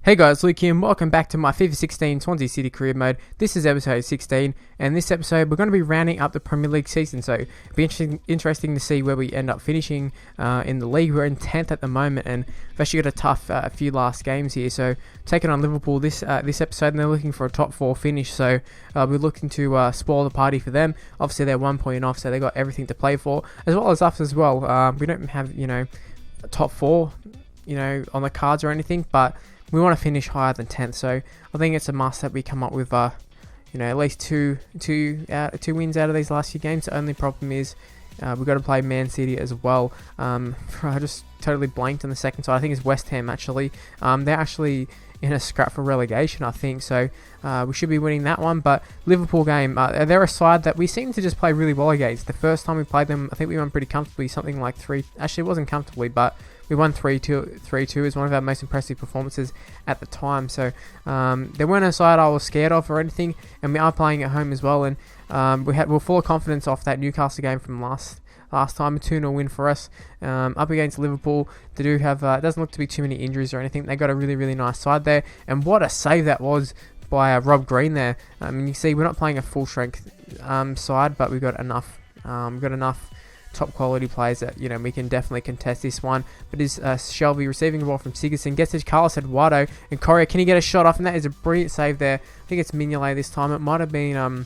Hey guys, Luke here and welcome back to my FIFA 16 Swansea City career mode. This is episode 16 and this episode we're going to be rounding up the Premier League season, so it'll be interesting to see where we end up finishing in the league. We're in 10th at the moment and we've actually got a tough few last games here, so taking on Liverpool this episode, and they're looking for a top 4 finish, so we're looking to spoil the party for them. Obviously they're 1 point off, so they've got everything to play for, as well as us as well. We don't have, a top 4 on the cards or anything, but we want to finish higher than 10th, so I think it's a must that we come up with, at least two wins out of these last few games. The only problem is we've got to play Man City as well. I just totally blanked on the second side. I think it's West Ham actually. They're actually in a scrap for relegation, I think, so we should be winning that one. But Liverpool game, they're a side that we seem to just play really well against. The first time we played them, I think we won pretty comfortably, something like 3, actually it wasn't comfortably, but we won 3-2 is one of our most impressive performances at the time. So they weren't a side I was scared of or anything, and we are playing at home as well, and we're full of confidence off that Newcastle game from last time, a 2-0 win for us. Up against Liverpool, they do have, doesn't look to be too many injuries or anything. They got a really, really nice side there, and what a save that was by Rob Green there. You see, we're not playing a full strength side, but we've got enough top quality players that we can definitely contest this one. But is Shelby receiving the ball from Sigurdsson, gets it to Carlos Eduardo, and Correa, can he get a shot off? And that is a brilliant save there. I think it's Mignolet this time. It might have been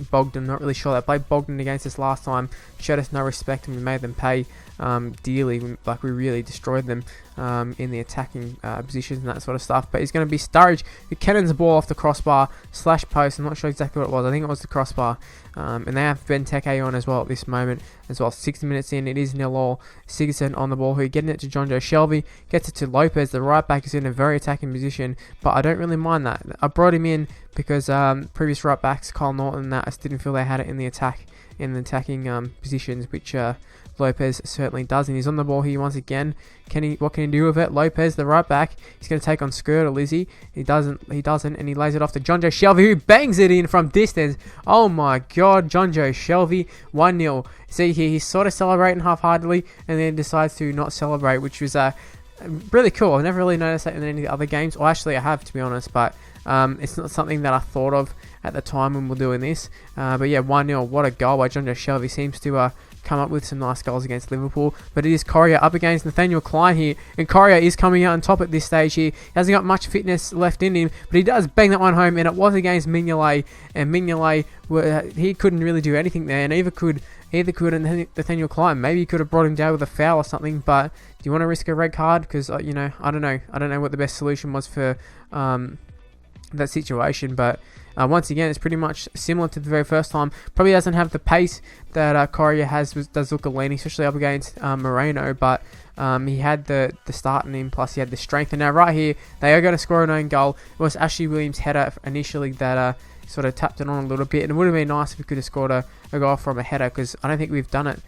Bogdan, not really sure. They played Bogdan against us last time, showed us no respect, and we made them pay dearly. Like, we really destroyed them in the attacking positions and that sort of stuff. But it's going to be Sturridge who cannons the ball off the crossbar / post. I'm not sure exactly what it was. I think it was the crossbar. And they have Benteke on as well at this moment as well. 60 minutes in, it is 0-0. Sigurdsson on the ball, who getting it to John Joe Shelby, gets it to Lopez. The right back is in a very attacking position, but I don't really mind that. I brought him in because previous right backs, Kyle Norton and that, I just didn't feel they had it in the attacking positions, which Lopez certainly does, and he's on the ball here once again. What can he do with it? Lopez, the right back, he's going to take on Skirt or Lizzie. He doesn't, and he lays it off to John Joe Shelby, who bangs it in from distance. Oh my god, John Joe Shelby, 1-0. See here, he's sort of celebrating half-heartedly, and then decides to not celebrate, which was really cool. I've never really noticed that in any other games. Well, actually I have, to be honest, but it's not something that I thought of at the time when we're doing this. But yeah, 1-0. What a goal by John Joe Shelby. Seems to come up with some nice goals against Liverpool. But it is Correa up against Nathaniel Klein here, and Correa is coming out on top at this stage here. He hasn't got much fitness left in him, but he does bang that one home, and it was against Mignolet, and Mignolet, he couldn't really do anything there, and either could Nathaniel Klein. Maybe he could have brought him down with a foul or something, but do you want to risk a red card? Because I don't know what the best solution was for that situation. But once again, it's pretty much similar to the very first time. Probably doesn't have the pace that Correa does look Aleni, especially up against Moreno, but he had the start in him, plus he had the strength. And now right here, they are going to score an own goal. It was Ashley Williams' header initially that sort of tapped it on a little bit, and it would have been nice if we could have scored a goal from a header, because I don't think we've done it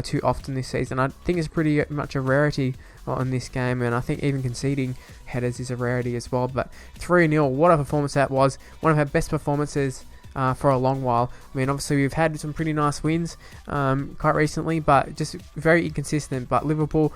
too often this season. I think it's pretty much a rarity on this game, and I think even conceding headers is a rarity as well. But 3-0, what a performance that was. One of our best performances for a long while. I mean, obviously we've had some pretty nice wins quite recently, but just very inconsistent. But Liverpool,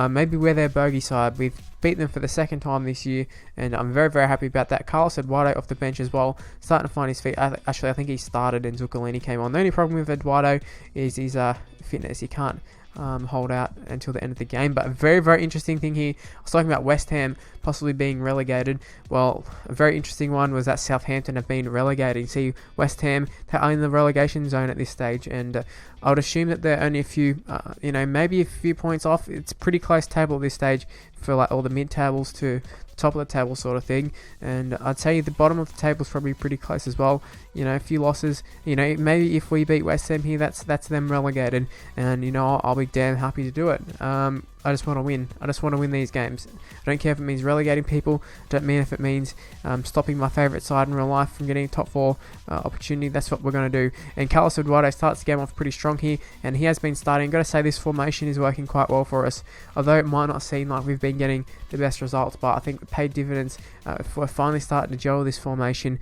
maybe we're their bogey side. We've beat them for the second time this year, and I'm very, very happy about that. Carlos Eduardo off the bench as well, starting to find his feet. Actually, I think he started and Zuccolini came on. The only problem with Eduardo is his fitness. He can't hold out until the end of the game. But a very, very interesting thing here, I was talking about West Ham possibly being relegated. Well, a very interesting one was that Southampton have been relegated. You see, West Ham, they're in the relegation zone at this stage, and I would assume that they're only a few, maybe a few points off. It's a pretty close table at this stage for like all the mid-tables to top of the table sort of thing, and I'd say the bottom of the table is probably pretty close as well. A few losses, maybe if we beat West Ham here, that's them relegated, and I'll be damn happy to do it. I just want to win. I just want to win these games. I don't care if it means relegating people. I don't mean if it means stopping my favourite side in real life from getting a top 4 opportunity. That's what we're going to do. And Carlos Eduardo starts the game off pretty strong here, and he has been starting. Got to say, this formation is working quite well for us, although it might not seem like we've been getting the best results, but I think it paid dividends. We're finally starting to gel this formation,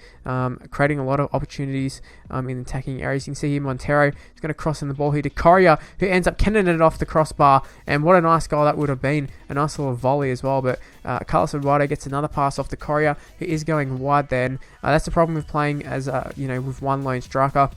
creating a lot of opportunities in attacking areas. You can see here Montero is going to cross in the ball here to Correa, who ends up cannoning it off the crossbar, and what a nice goal that would have been. A nice little volley as well, but Carlos Eduardo gets another pass off the Courier, who is going wide then. That's the problem with playing as, with one lone striker.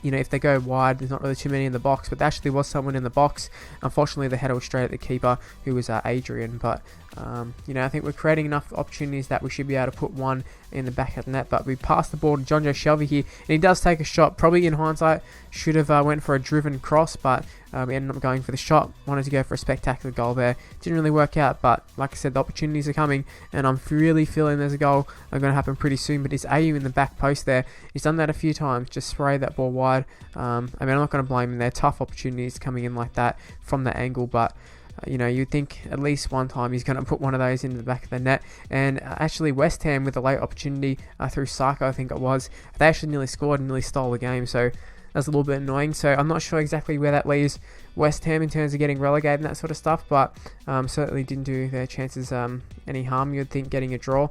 If they go wide, there's not really too many in the box, but there actually was someone in the box. Unfortunately, the header was straight at the keeper, who was Adrian, but I think we're creating enough opportunities that we should be able to put one in the back of the net. But we passed the ball to John Joe Shelby here, and he does take a shot. Probably in hindsight should have went for a driven cross, but we ended up going for the shot. Wanted to go for a spectacular goal there. Didn't really work out, but like I said, the opportunities are coming, and I'm really feeling there's a goal going to happen pretty soon. But it's AU in the back post there. He's done that a few times, just spray that ball wide. I'm not going to blame him there. Tough opportunities coming in like that from the angle, but you'd think at least one time he's going to put one of those into the back of the net. And actually West Ham, with a late opportunity through Sarko, I think it was, they actually nearly scored and nearly stole the game, so that's a little bit annoying. So I'm not sure exactly where that leaves West Ham in terms of getting relegated and that sort of stuff, but certainly didn't do their chances any harm. You'd think getting a draw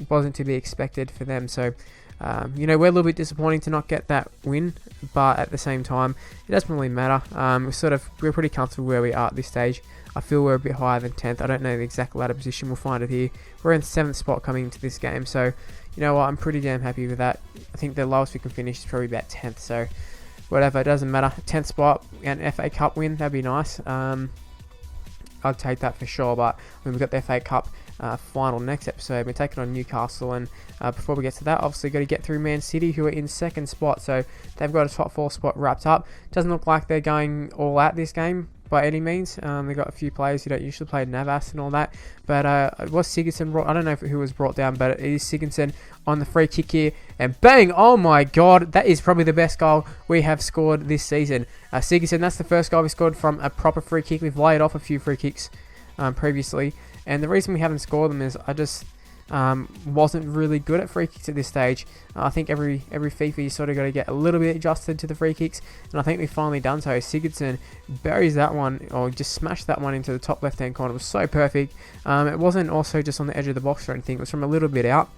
wasn't to be expected for them, so we're a little bit disappointing to not get that win, but at the same time, it doesn't really matter. We're pretty comfortable where we are at this stage. I feel we're a bit higher than 10th. I don't know the exact ladder position. We'll find it here. We're in 7th spot coming into this game, so you know what? I'm pretty damn happy with that. I think the lowest we can finish is probably about 10th, so whatever, it doesn't matter. 10th spot and FA Cup win, that'd be nice. I'd take that for sure, but when we've got the FA Cup final next episode, we're taking on Newcastle, and before we get to that, obviously got to get through Man City, who are in 2nd spot, so they've got a top 4 spot wrapped up. Doesn't look like they're going all out this game by any means. They've got a few players who don't usually play, Navas and all that, but it was Sigurdsson. I don't know who was brought down, but it is Sigurdsson on the free kick here, and bang! Oh my god, that is probably the best goal we have scored this season. Sigurdsson, that's the first goal we scored from a proper free kick. We've laid off a few free kicks previously, and the reason we haven't scored them is I just wasn't really good at free kicks at this stage. I think every FIFA you sort of got to get a little bit adjusted to the free kicks, and I think we've finally done so. Sigurdsson buries that one, or just smashed that one into the top left hand corner. It was so perfect. It wasn't also just on the edge of the box or anything. It was from a little bit out.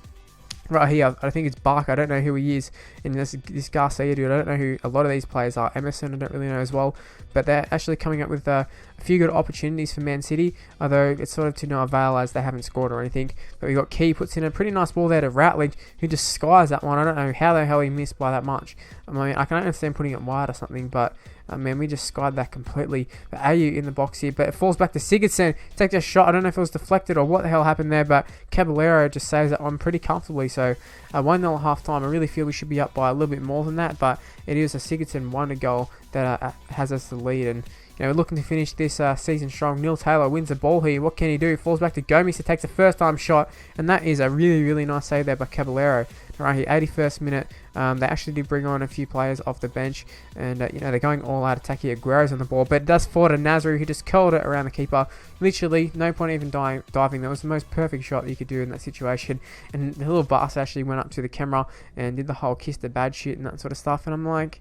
Right here, I think it's Barker. I don't know who he is. And this Garcia dude, I don't know who a lot of these players are. Emerson, I don't really know as well. But they're actually coming up with a few good opportunities for Man City, although it's sort of to no avail as they haven't scored or anything. But we got Key, puts in a pretty nice ball there to Routledge, who just skies that one. I don't know how the hell he missed by that much. I can understand putting it wide or something, but we just skied that completely. But AU in the box here, but it falls back to Sigurdsson. Takes a shot. I don't know if it was deflected or what the hell happened there, but Caballero just saves that one pretty comfortably. So 1-0 at half time. I really feel we should be up by a little bit more than that, but it is a Sigurdsson wonder goal that has us the lead, and we're looking to finish this season strong. Neil Taylor wins the ball here. What can he do? Falls back to Gomes, who takes a first time shot, and that is a really, really nice save there by Caballero. Right here, 81st minute. They actually did bring on a few players off the bench, and they're going all out attack here. Aguero's on the ball, but it does fall to Nasri, who just curled it around the keeper. Literally, no point even diving. That was the most perfect shot that you could do in that situation. And the little bus actually went up to the camera and did the whole kiss the badge shit and that sort of stuff. And I'm like,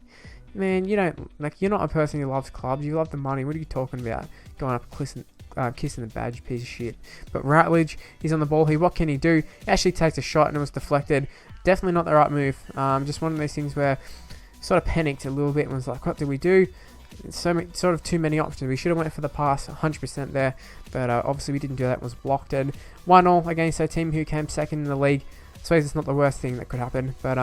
man, you're not a person who loves clubs. You love the money. What are you talking about? Going up kissing the badge, piece of shit. But Routledge, he's on the ball here. What can he do? He actually takes a shot and it was deflected. Definitely not the right move. Just one of those things where sort of panicked a little bit and was like, what do we do? Sort of too many options. We should have went for the pass 100% there, but obviously we didn't do that. It was blocked. And 1-0 against a team who came second in the league. I suppose it's not the worst thing that could happen, but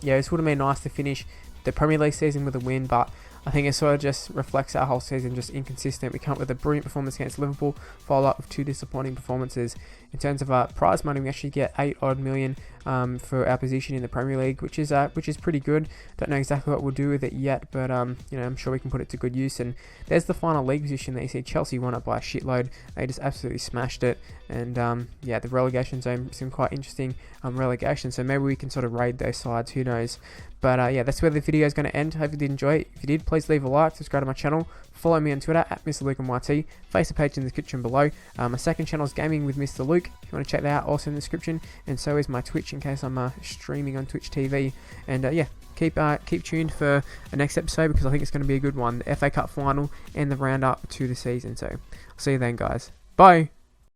this would have been nice to finish the Premier League season with a win, but I think it sort of just reflects our whole season, just inconsistent. We come up with a brilliant performance against Liverpool, followed up with 2 disappointing performances. In terms of prize money, we actually get 8 odd million for our position in the Premier League, which is pretty good. Don't know exactly what we'll do with it yet, but I'm sure we can put it to good use. And there's the final league position that you see. Chelsea won it by a shitload. They just absolutely smashed it. And the relegation zone seemed quite interesting relegation. So maybe we can sort of raid those sides. Who knows? But that's where the video is going to end. Hope you did enjoy it. If you did, please leave a like, subscribe to my channel, follow me on Twitter at Mr. Luke YT, face the page in the description below. My second channel is Gaming with Mr. Luke. If you want to check that out, also in the description. And so is my Twitch in case I'm streaming on Twitch TV. And keep tuned for the next episode because I think it's going to be a good one. The FA Cup final and the roundup to the season. So I'll see you then, guys. Bye.